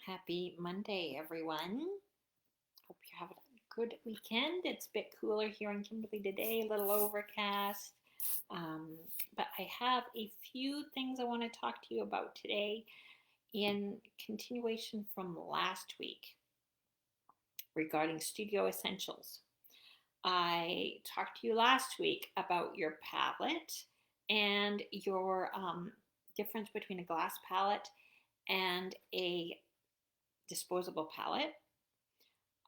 Happy Monday, everyone. Hope you're having a good weekend. It's a bit cooler here in Kimberley today, a little overcast. Um, but I have a few things I want to talk to you about today in continuation from last week regarding Studio Essentials. I talked to you last week about your palette and your difference between a glass palette and a disposable palette.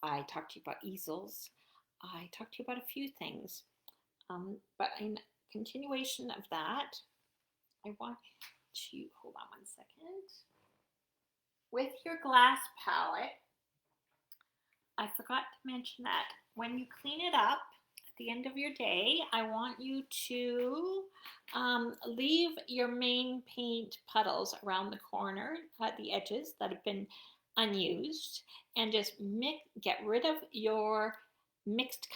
I talked to you about easels. I talked to you about a few things. But in continuation of that, I want to hold on one second. With your glass palette, I forgot to mention that when you clean it up at the end of your day, I want you to leave your main paint puddles around the corner at the edges that have been unused, and just get rid of your mixed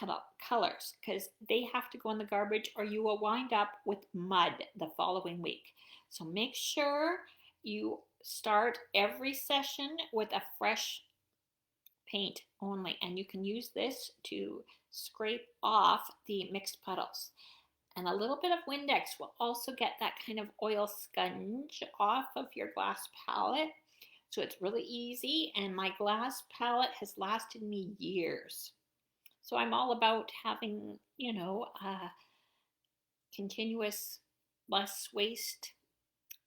colors, because they have to go in the garbage or you will wind up with mud the following week. So make sure you start every session with a fresh paint only, and you can use this to scrape off the mixed puddles. And a little bit of Windex will also get that kind of oil sponge off of your glass palette. So it's really easy, and my glass palette has lasted me years. So I'm all about having, continuous, less waste.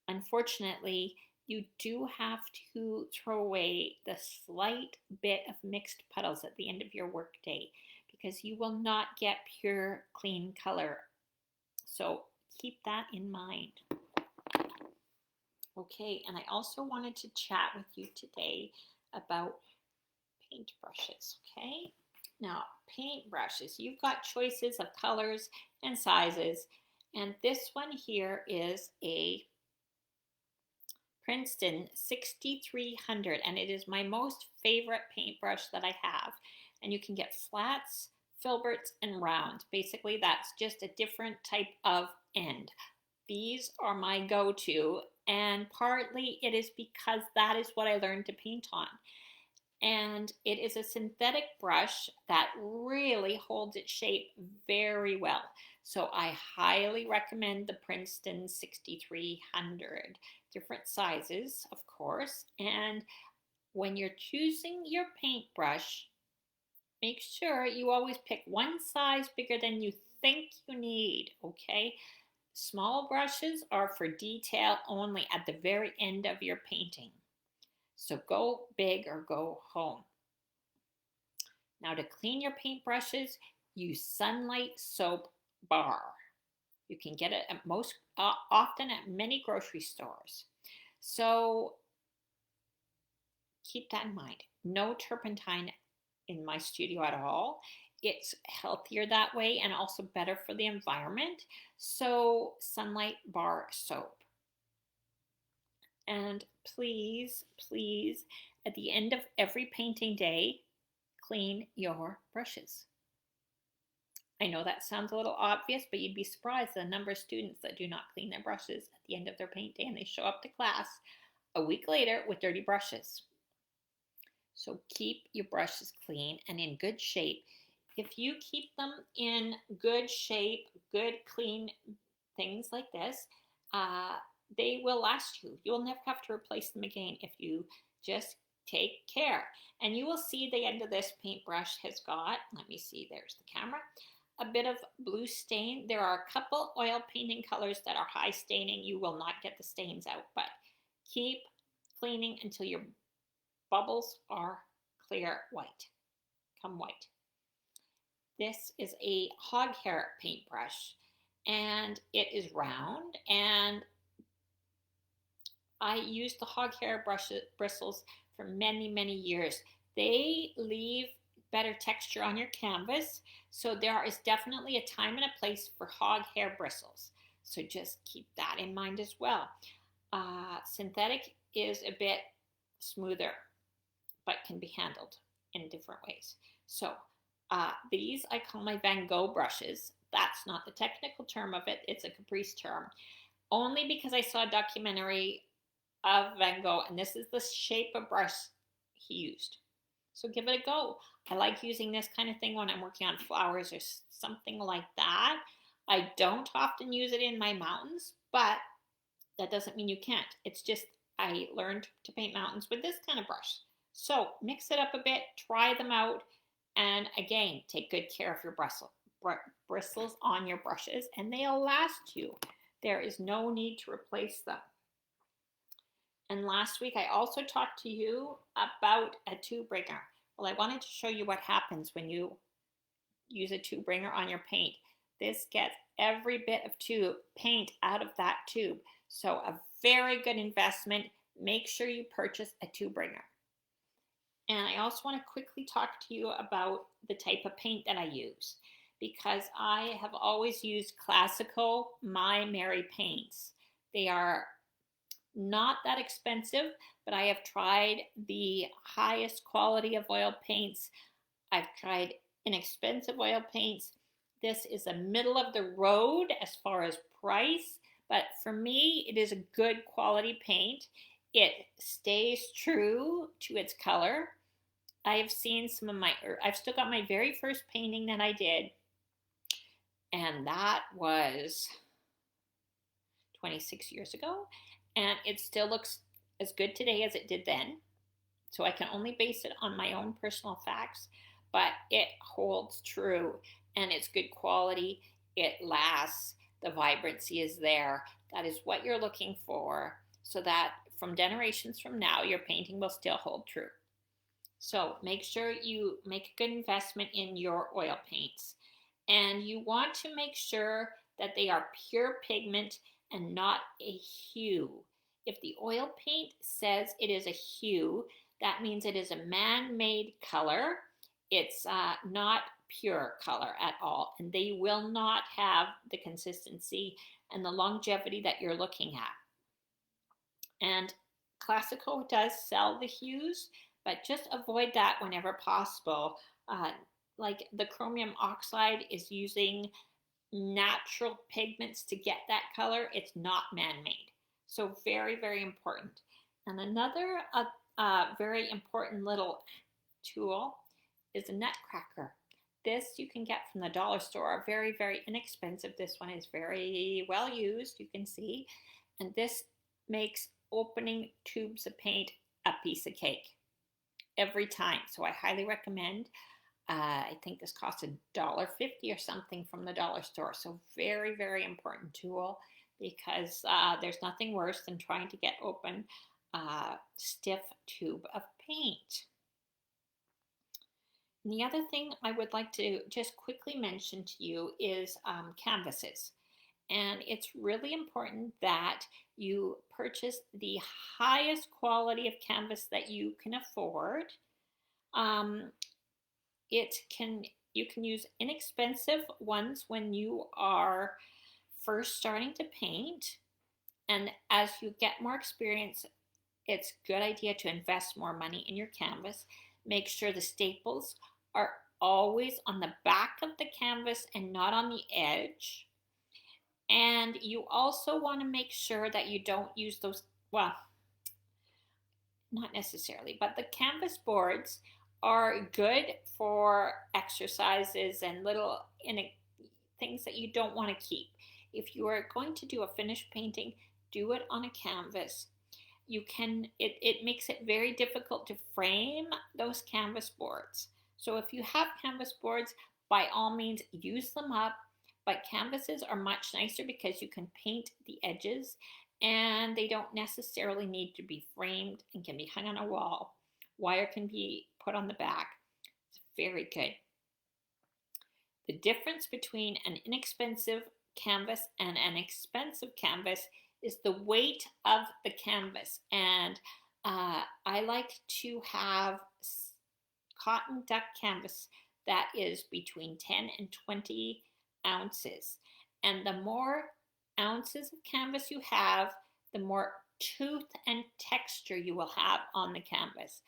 Unfortunately, you do have to throw away the slight bit of mixed puddles at the end of your workday, because you will not get pure, clean color. So keep that in mind. Okay, and I also wanted to chat with you today about paint brushes, okay? Now, paint brushes, you've got choices of colors and sizes, and this one here is a Princeton 6300, and it is my most favorite paintbrush that I have. And you can get flats, filberts, and rounds. Basically, that's just a different type of end. These are my go-to, and partly it is because that is what I learned to paint on. And it is a synthetic brush that really holds its shape very well. So I highly recommend the Princeton 6300. Different sizes, of course. And when you're choosing your paintbrush, make sure you always pick one size bigger than you think you need, okay? Small brushes are for detail only at the very end of your painting. So go big or go home. Now, to clean your paintbrushes, use Sunlight Soap Bar. You can get it at often at many grocery stores. So keep that in mind. No turpentine in my studio at all. It's healthier that way and also better for the environment. So Sunlight Bar soap. And please, please, at the end of every painting day, clean your brushes. I know that sounds a little obvious, but you'd be surprised the number of students that do not clean their brushes at the end of their paint day, and they show up to class a week later with dirty brushes. So keep your brushes clean and in good shape. If you keep them in good shape, good, clean things like this, they will last you. You'll never have to replace them again if you just take care. And you will see the end of this paintbrush has got, let me see, there's the camera, a bit of blue stain. There are a couple oil painting colors that are high staining. You will not get the stains out, but keep cleaning until your bubbles are clear white, come white. This is a hog hair paintbrush, and it is round, and I used the hog hair bristles for many, many years. They leave better texture on your canvas, so there is definitely a time and a place for hog hair bristles. So just keep that in mind as well. Synthetic is a bit smoother, but can be handled in different ways. So these I call my Van Gogh brushes. That's not the technical term of it. It's a Caprice term. Only because I saw a documentary of Van Gogh, and this is the shape of brush used. So give it a go. I like using this kind of thing when I'm working on flowers or something like that. I don't often use it in my mountains, but that doesn't mean you can't. It's just I learned to paint mountains with this kind of brush. So mix it up a bit, try them out, and again, take good care of your bristles on your brushes, and they'll last you. There is no need to replace them. And last week, I also talked to you about a tube ringer. Well, I wanted to show you what happens when you use a tube ringer on your paint. This gets every bit of paint out of that tube. So a very good investment. Make sure you purchase a tube ringer. And I also want to quickly talk to you about the type of paint that I use, because I have always used Classico My Mary paints. They are not that expensive, but I have tried the highest quality of oil paints. I've tried inexpensive oil paints. This is a middle of the road as far as price, but for me, it is a good quality paint. It stays true to its color. I have seen some of I've still got my very first painting that I did, and that was 26 years ago, and it still looks as good today as it did then. So I can only base it on my own personal facts, but it holds true and it's good quality. It lasts. The vibrancy is there. That is what you're looking for, so that from generations from now, your painting will still hold true. So make sure you make a good investment in your oil paints. And you want to make sure that they are pure pigment and not a hue. If the oil paint says it is a hue, that means it is a man-made color. It's not pure color at all, and they will not have the consistency and the longevity that you're looking at. And Classico does sell the hues, but just avoid that whenever possible. Like the chromium oxide is using natural pigments to get that color. It's not man-made. So very, very important. And another very important little tool is a nutcracker. This you can get from the dollar store. Very, very inexpensive. This one is very well used, you can see. And this makes opening tubes of paint a piece of cake every time. So I highly recommend. I think this costs $1.50 or something from the dollar store. So very, very important tool, because there's nothing worse than trying to get open a stiff tube of paint. And the other thing I would like to just quickly mention to you is canvases. And it's really important that you purchase the highest quality of canvas that you can afford. You can use inexpensive ones when you are first starting to paint. And as you get more experience, it's a good idea to invest more money in your canvas. Make sure the staples are always on the back of the canvas and not on the edge. And you also want to make sure that you don't use those, well, not necessarily, but the canvas boards are good for exercises and little things that you don't want to keep. If you are going to do a finished painting, do it on a canvas. It makes it very difficult to frame those canvas boards. So if you have canvas boards, by all means, use them up. But canvases are much nicer because you can paint the edges and they don't necessarily need to be framed and can be hung on a wall. Wire can be put on the back. It's very good. The difference between an inexpensive canvas and an expensive canvas is the weight of the canvas. And I like to have cotton duck canvas that is between 10 and 20 ounces. And the more ounces of canvas you have, the more tooth and texture you will have on the canvas.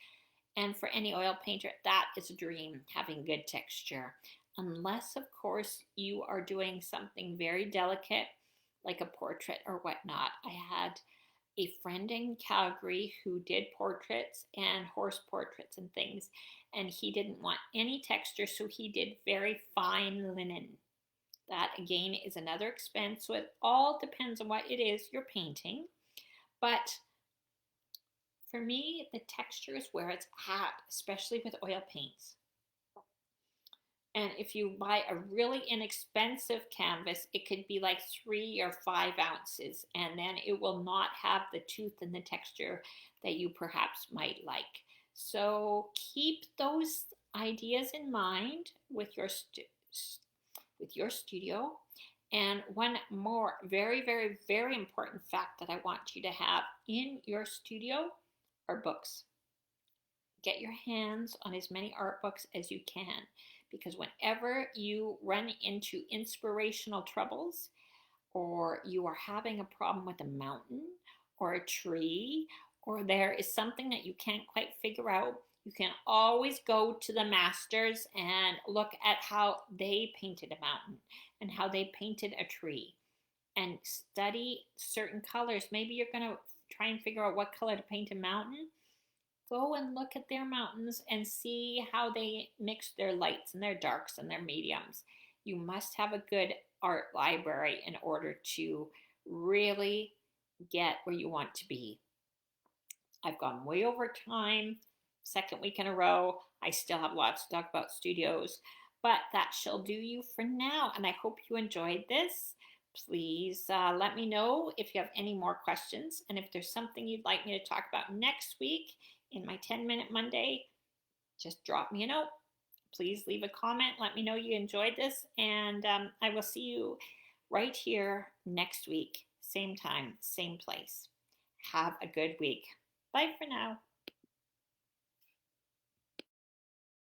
And for any oil painter, that is a dream, having good texture. Unless, of course, you are doing something very delicate, like a portrait or whatnot. I had a friend in Calgary who did portraits and horse portraits and things, and he didn't want any texture, so he did very fine linen. That again is another expense, so it all depends on what it is you're painting. But for me, the texture is where it's at, especially with oil paints. And if you buy a really inexpensive canvas, it could be like 3 or 5 ounces, and then it will not have the tooth and the texture that you perhaps might like. So keep those ideas in mind with your studio. And one more very, very, very important fact that I want you to have in your studio are books. Get your hands on as many art books as you can, because whenever you run into inspirational troubles, or you are having a problem with a mountain or a tree, or there is something that you can't quite figure out, you can always go to the masters and look at how they painted a mountain and how they painted a tree, and study certain colors. Maybe you're going to try and figure out what color to paint a mountain. Go and look at their mountains and see how they mix their lights and their darks and their mediums. You must have a good art library in order to really get where you want to be. I've gone way over time, second week in a row. I still have lots to talk about studios, but that shall do you for now. And I hope you enjoyed this. Please let me know if you have any more questions, and if there's something you'd like me to talk about next week in my 10-minute Monday, just drop me a note. Please leave a comment. Let me know you enjoyed this, and I will see you right here next week, same time, same place. Have a good week. Bye for now.